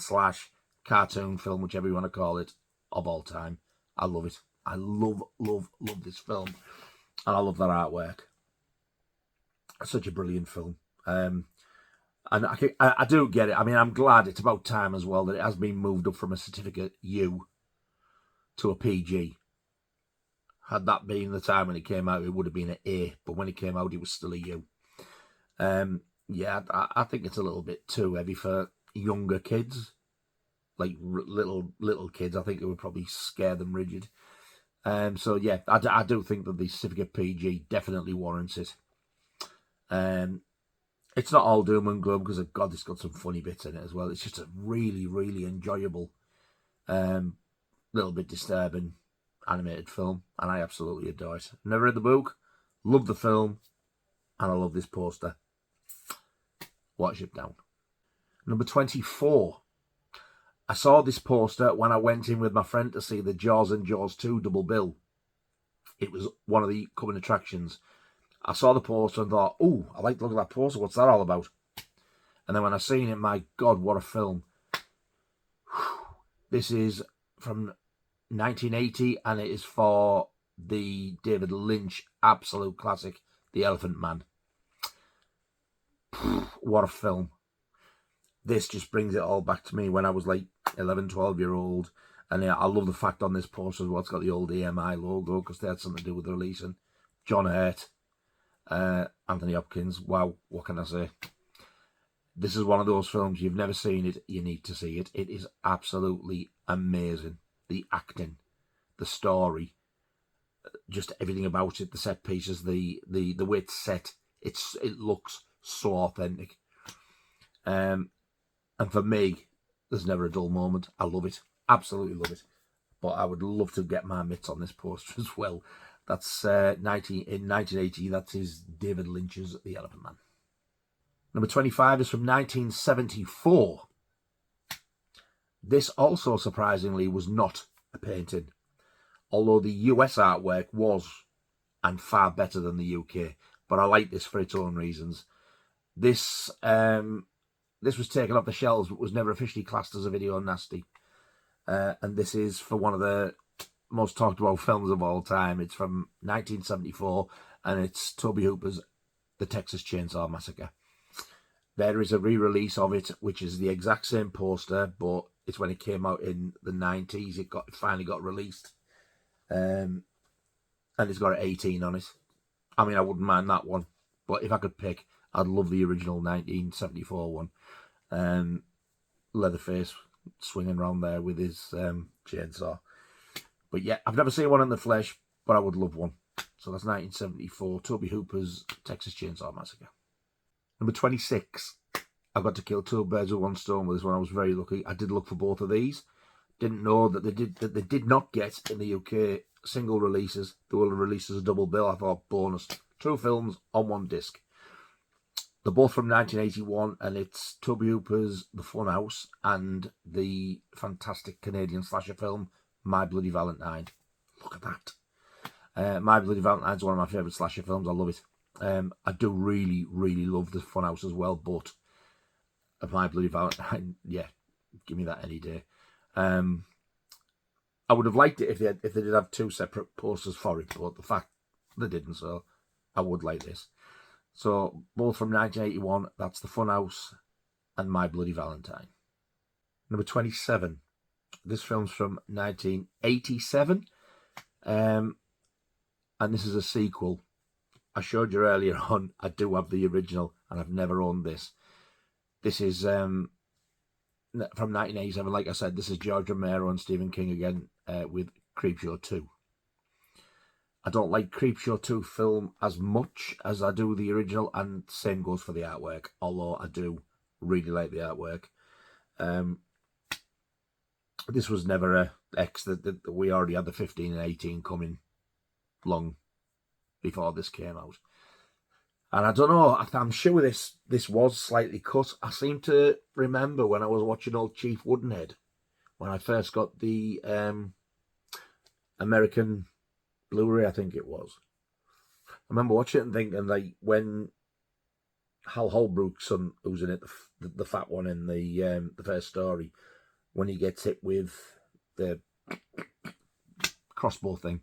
/ cartoon film, whichever you want to call it, of all time. I love it. I love this film. And I love that artwork. Such a brilliant film. And I do get it. I mean, I'm glad it's about time as well that it has been moved up from a certificate U to a PG. Had that been the time when it came out, it would have been an A. But when it came out, it was still a U. Yeah, I think it's a little bit too heavy for younger kids. like little kids. I think it would probably scare them rigid. So yeah, I do think that the certificate PG definitely warrants it. It's not all doom and gloom because, God, it's got some funny bits in it as well. It's just a really, really enjoyable, little bit disturbing animated film, and I absolutely adore it. Never read the book, love the film, and I love this poster. Watership Down. Number 24. I saw this poster when I went in with my friend to see the Jaws and Jaws 2 double bill. It was one of the coming attractions. I saw the poster and thought, oh, I like the look of that poster. What's that all about? And then when I seen it, my God, what a film. This is from 1980, and it is for the David Lynch absolute classic, The Elephant Man. What a film. This just brings it all back to me when I was like 11, 12-year-old. And yeah, I love the fact on this poster as well, it's got the old EMI logo because they had something to do with the releasing. John Hurt, Anthony Hopkins. Wow, what can I say? This is one of those films, you've never seen it, you need to see it. It is absolutely amazing. The acting, the story, just everything about it, the set pieces, the way it's set, it looks so authentic. And for me, there's never a dull moment. I love it, absolutely love it. But I would love to get my mitts on this poster as well. That's in 1980. That is David Lynch's The Elephant Man. Number 25 is from 1974. This also, surprisingly, was not a painting, although the US artwork was, and far better than the UK. But I like this for its own reasons. This was taken off the shelves, but was never officially classed as a video nasty. And this is for one of the most talked about films of all time. It's from 1974, and it's Tobe Hooper's The Texas Chainsaw Massacre. There is a re-release of it, which is the exact same poster, but it's when it came out in the 90s. It finally got released. And it's got an 18 on it. I mean, I wouldn't mind that one. But if I could pick, I'd love the original 1974 one. Leatherface swinging around there with his chainsaw. But yeah, I've never seen one in the flesh, but I would love one. So that's 1974, Tobe Hooper's Texas Chainsaw Massacre. Number 26. I got to kill two birds with one stone with this one. I was very lucky. I did look for both of these. Didn't know that they did not get in the UK single releases. They were released as a double bill. I thought, bonus. Two films on one disc. They're both from 1981, and it's Tobe Hooper's The Funhouse and the fantastic Canadian slasher film My Bloody Valentine. Look at that. My Bloody Valentine is one of my favourite slasher films. I love it. I do really, really love The Funhouse as well, but My Bloody Valentine, yeah, give me that any day. I would have liked it if they did have two separate posters for it, but the fact they didn't, so I would like this. So, both from 1981, that's The Funhouse and My Bloody Valentine. Number 27. This film's from 1987, and this is a sequel. I showed you earlier on, I do have the original, and I've never owned this. This is from 1987. Like I said, this is George Romero and Stephen King again with Creepshow 2. I don't like Creepshow 2 film as much as I do the original, and same goes for the artwork, although I do really like the artwork. This was never a X that we already had the 15 and 18 coming long before this came out. And I don't know, I'm sure this was slightly cut. I seem to remember when I was watching old Chief Woodenhead, when I first got the American Blu-ray, I think it was. I remember watching it and thinking, like, when Hal Holbrook's son, who's in it, the fat one in the first story, when he gets hit with the crossbow thing,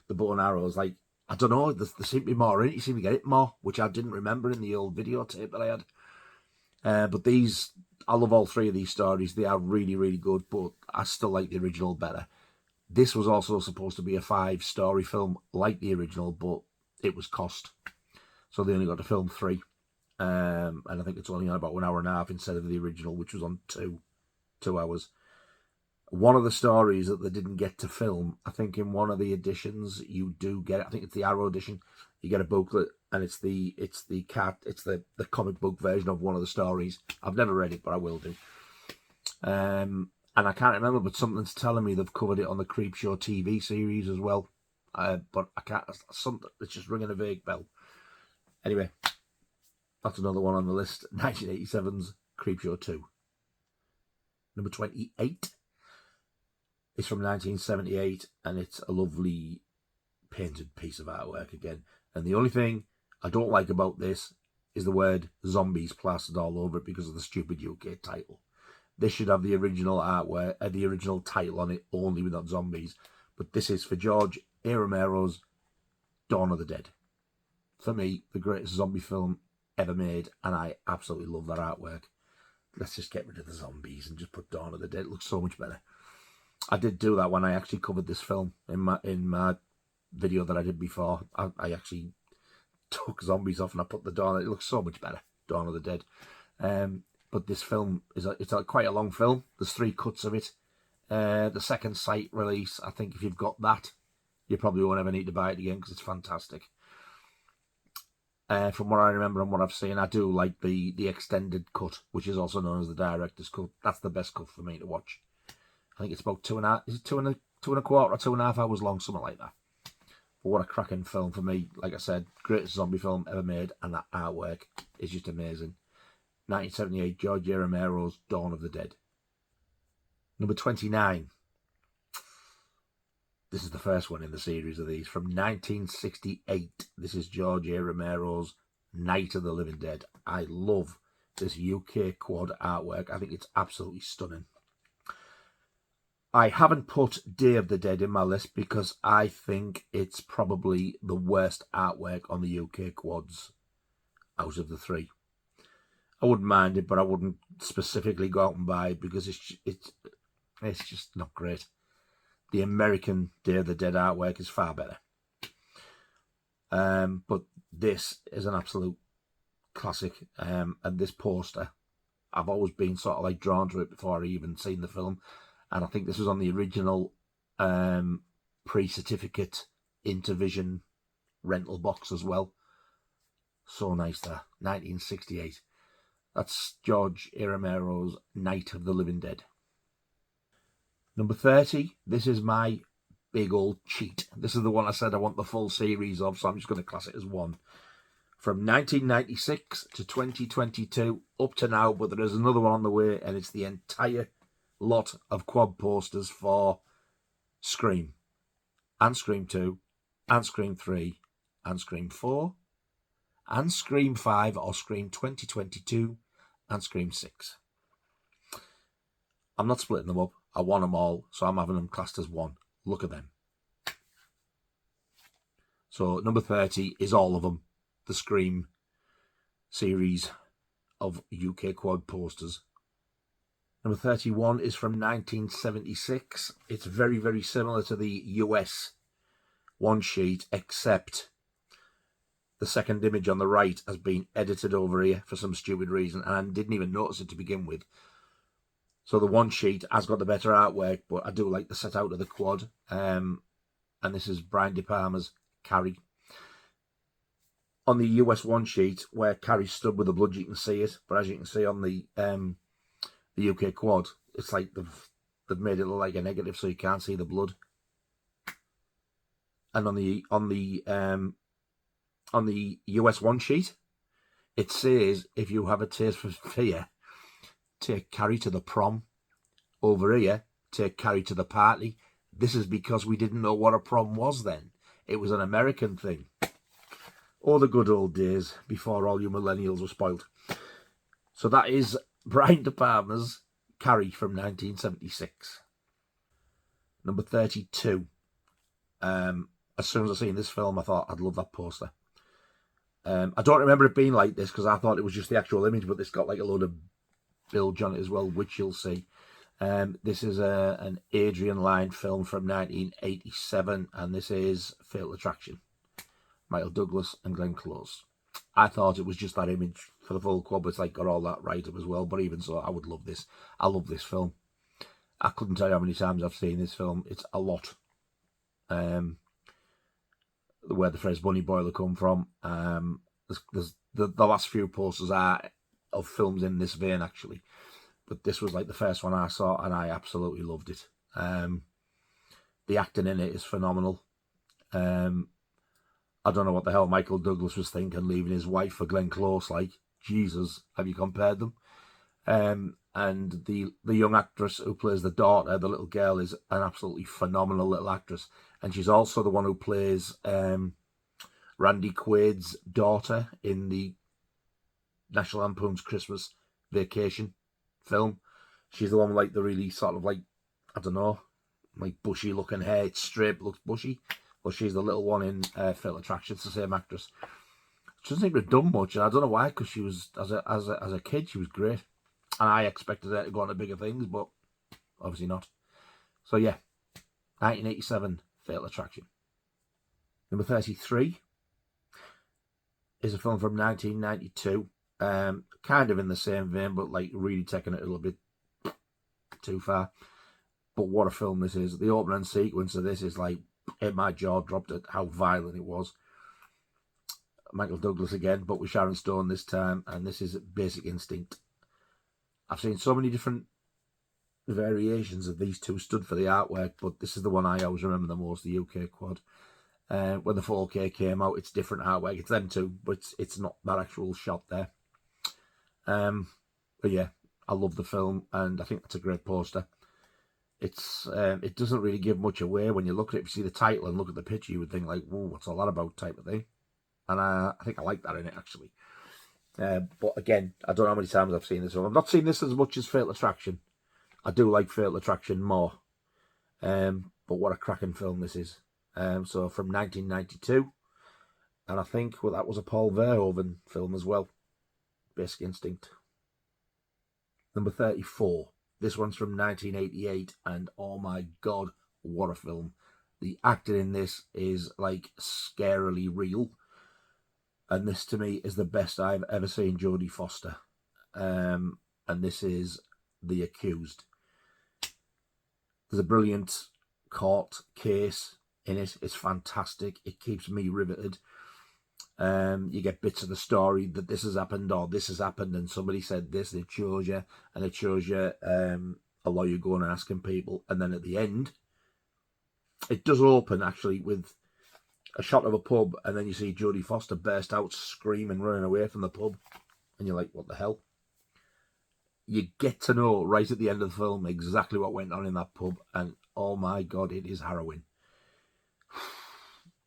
the bow and arrows, like, I don't know, there seemed to be more in it. You seem to get it more, which I didn't remember in the old videotape that I had. But these, I love all three of these stories. They are really, really good, but I still like the original better. This was also supposed to be a 5-story film like the original, but it was cost. So they only got to film 3. And I think it's only on about 1 hour and a half instead of the original, which was on 2 hours. One of the stories that they didn't get to film, I think in one of the editions you do get, I think it's the Arrow edition, you get a booklet, and it's the comic book version of one of the stories. I've never read it, but I will do. And I can't remember, but something's telling me they've covered it on the Creepshow TV series as well. But I can't. Something it's just ringing a vague bell. Anyway, that's another one on the list. 1987's Creepshow 2. Number 28 is from 1978, and it's a lovely painted piece of artwork again. And the only thing I don't like about this is the word zombies plastered all over it because of the stupid UK title. This should have the original artwork, the original title on it, only without zombies. But this is for George A. Romero's Dawn of the Dead. For me, the greatest zombie film ever made, and I absolutely love that artwork. Let's just get rid of the zombies and just put Dawn of the Dead. It looks so much better. I did do that when I actually covered this film in my video that I did before. I actually took zombies off and I put the Dawn. It looks so much better, Dawn of the Dead. But this film it's quite a long film. There's 3 cuts of it. The second sight release, I think if you've got that, you probably won't ever need to buy it again because it's fantastic. From what I remember and what I've seen, I do like the extended cut, which is also known as the director's cut. That's the best cut for me to watch. I think it's about 2.5. Is it 2.25 or 2.5 hours long, something like that. But what a cracking film for me. Like I said, greatest zombie film ever made, and that artwork is just amazing. 1978, George A. Romero's Dawn of the Dead. Number 29. This is the first one in the series of these. From 1968, this is George A. Romero's Night of the Living Dead. I love this UK quad artwork. I think it's absolutely stunning. I haven't put Day of the Dead in my list because I think it's probably the worst artwork on the UK quads out of the 3. I wouldn't mind it, but I wouldn't specifically go out and buy it because it's just not great. The American Day of the Dead artwork is far better. But this is an absolute classic. And this poster, I've always been sort of like drawn to it before I even seen the film. And I think this was on the original pre-certificate Intervision rental box as well. So nice there. 1968. That's George A. Romero's Night of the Living Dead. Number 30, this is my big old cheat. This is the one I said I want the full series of, so I'm just going to class it as one. From 1996 to 2022, up to now, but there is another one on the way, and it's the entire lot of quad posters for Scream, and Scream 2, and Scream 3, and Scream 4, and Scream 5, or Scream 2022, and Scream 6. I'm not splitting them up. I want them all, so I'm having them classed as one. Look at them. So number 30 is all of them. The Scream series of UK quad posters. Number 31 is from 1976. It's very, very similar to the US one sheet, except the second image on the right has been edited over here for some stupid reason, and I didn't even notice it to begin with. So the one sheet has got the better artwork, but I do like the set out of the quad. And this is Brian De Palma's Carrie. On the US one sheet, where Carrie stood with the blood, you can see it. But as you can see on the UK quad, it's like they've made it look like a negative, so you can't see the blood. And on the US one sheet, it says, if you have a taste for fear, take Carrie to the prom. Over here, take Carrie to the party. This is because we didn't know what a prom was then. It was an American thing. Oh, the good old days before all you millennials were spoiled. So that is Brian De Palma's Carrie from 1976. Number 32. As soon as I seen this film, I thought I'd love that poster. I don't remember it being like this because I thought it was just the actual image, but it's got like a load of bilge on it as well, which you'll see. This is an Adrian Lyne film from 1987, and this is Fatal Attraction. Michael Douglas and Glenn Close. I thought it was just that image for the full quad, but it's like got all that right up as well. But even so, I would love this. I love this film. I couldn't tell you how many times I've seen this film. It's a lot. Where the phrase bunny boiler come from. There's the last few posters are of films in this vein, actually. But this was like the first one I saw, and I absolutely loved it. The acting in it is phenomenal. I don't know what the hell Michael Douglas was thinking, leaving his wife for Glenn Close. Like, Jesus, have you compared them? And the young actress who plays the daughter, the little girl, is an absolutely phenomenal little actress. And she's also the one who plays Randy Quaid's daughter in the National Lampoon's Christmas Vacation film. She's the one with like the really sort of like, I don't know, like bushy looking hair. It's straight, looks bushy. But she's the little one in Fatal Attraction. It's the same actress. She doesn't seem to have done much, and I don't know why, because she was, as a kid, she was great. And I expected her to go on to bigger things, but obviously not. So yeah, 1987, Fatal Attraction. Number 33 is a film from 1992. Kind of in the same vein, but like really taking it a little bit too far. But what a film this is. The opening sequence of this is like, my jaw dropped at how violent it was. Michael Douglas again, but with Sharon Stone this time, and this is Basic Instinct. I've seen so many different variations of these two stood for the artwork, but this is the one I always remember the most, the UK quad. When the 4K came out, it's different artwork. It's them too, but it's not that actual shot there. But yeah, I love the film, and I think that's a great poster. It doesn't really give much away. When you look at it, if you see the title and look at the picture, you would think like, whoa, what's all that about type of thing. And I think I like that in it, actually. But again, I don't know how many times I've seen this film. I've not seen this as much as Fatal Attraction. I do like Fatal Attraction more. But what a cracking film this is. So from 1992. And I think that was a Paul Verhoeven film as well. Basic Instinct. Number 34. This one's from 1988, and oh my God, what a film. The acting in this is like scarily real. And this to me is the best I've ever seen Jodie Foster. And this is The Accused. There's a brilliant court case in it. It's fantastic. It keeps me riveted. You get bits of the story that this has happened or this has happened and somebody said this, and it shows you a lawyer going and asking people, and then at the end it does open actually with a shot of a pub, and then you see Jodie Foster burst out screaming, running away from the pub, and you're like, what the hell? You get to know right at the end of the film exactly what went on in that pub, and oh my God, it is harrowing.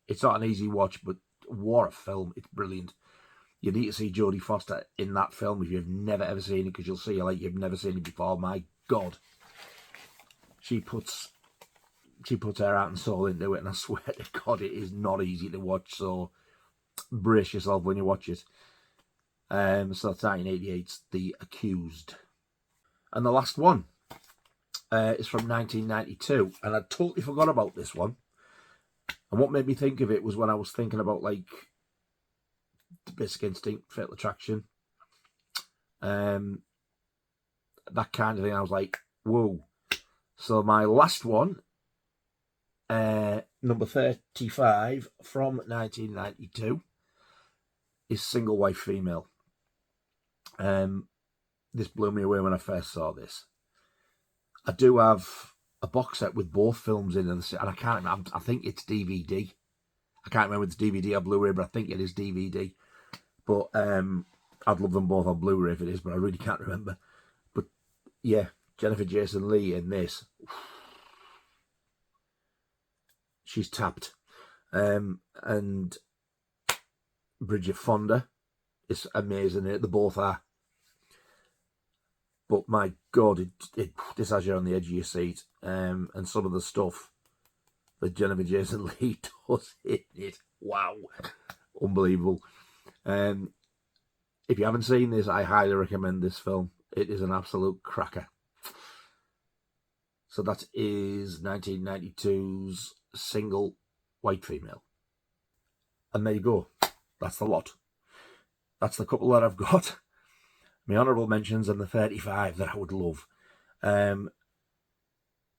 It's not an easy watch, but what a film. It's brilliant. You need to see Jodie Foster in that film if you've never ever seen it, because you'll see like you've never seen it before. My God. She puts her heart and soul into it, and I swear to God, it is not easy to watch, so brace yourself when you watch it. So that's 1988's The Accused. And the last one is from 1992, and I totally forgot about this one. And what made me think of it was when I was thinking about like the Basic Instinct, Fatal Attraction, that kind of thing. I was like, whoa. So my last one, number 35 from 1992, is Single Wife Female. This blew me away when I first saw this. I do have a box set with both films in, and I can't remember. I think it's DVD. I can't remember if it's DVD or Blu-ray, but I think it is DVD. But I'd love them both on Blu-ray if it is, but I really can't remember. But yeah, Jennifer Jason Leigh in this, she's tapped. And Bridget Fonda is amazing. They both are. But my God, this has you on the edge of your seat. And some of the stuff that Jennifer Jason Leigh does in it, wow, unbelievable. If you haven't seen this, I highly recommend this film. It is an absolute cracker. So that is 1992's Single White Female. And there you go. That's the lot. That's the couple that I've got. My honourable mentions and the 35 that I would love.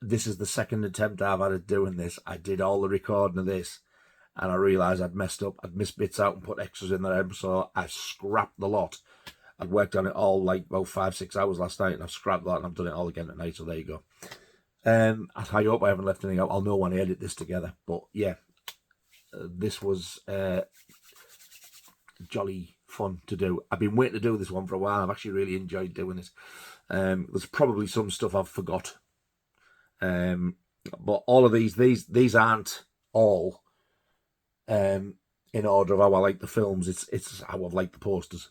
this is the second attempt I've had at doing this. I did all the recording of this, and I realised I'd messed up. I'd missed bits out and put extras in there, so I scrapped the lot. I'd worked on it all like about 5-6 hours last night, and I've scrapped that, and I've done it all again tonight, so there you go. I hope I haven't left anything out. I'll know when I edit this together. But yeah, this was jolly fun to do. I've been waiting to do this one for a while. I've actually really enjoyed doing this. There's probably some stuff I've forgot. But all of these aren't all in order of how I like the films. It's how I've liked the posters.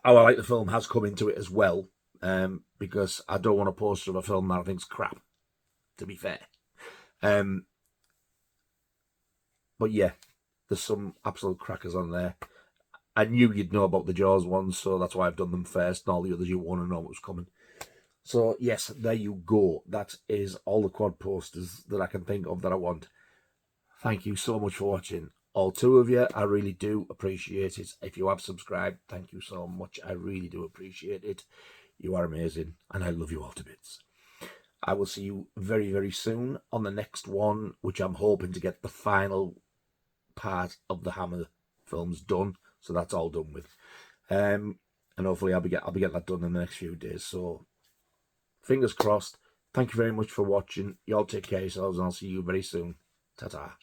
How I like the film has come into it as well, because I don't want a poster of a film that I think's crap, to be fair. But yeah, there's some absolute crackers on there. I knew you'd know about the Jaws ones, so that's why I've done them first, and all the others you want to know what was coming. So yes, there you go. That is all the quad posters that I can think of that I want. Thank you so much for watching. All 2 of you, I really do appreciate it. If you have subscribed, thank you so much. I really do appreciate it. You are amazing, and I love you all to bits. I will see you very, very soon on the next one, which I'm hoping to get the final part of the Hammer films done, so that's all done with. And hopefully I'll be getting that done in the next few days. So fingers crossed. Thank you very much for watching. You all take care of yourselves, and I'll see you very soon. Ta-ta.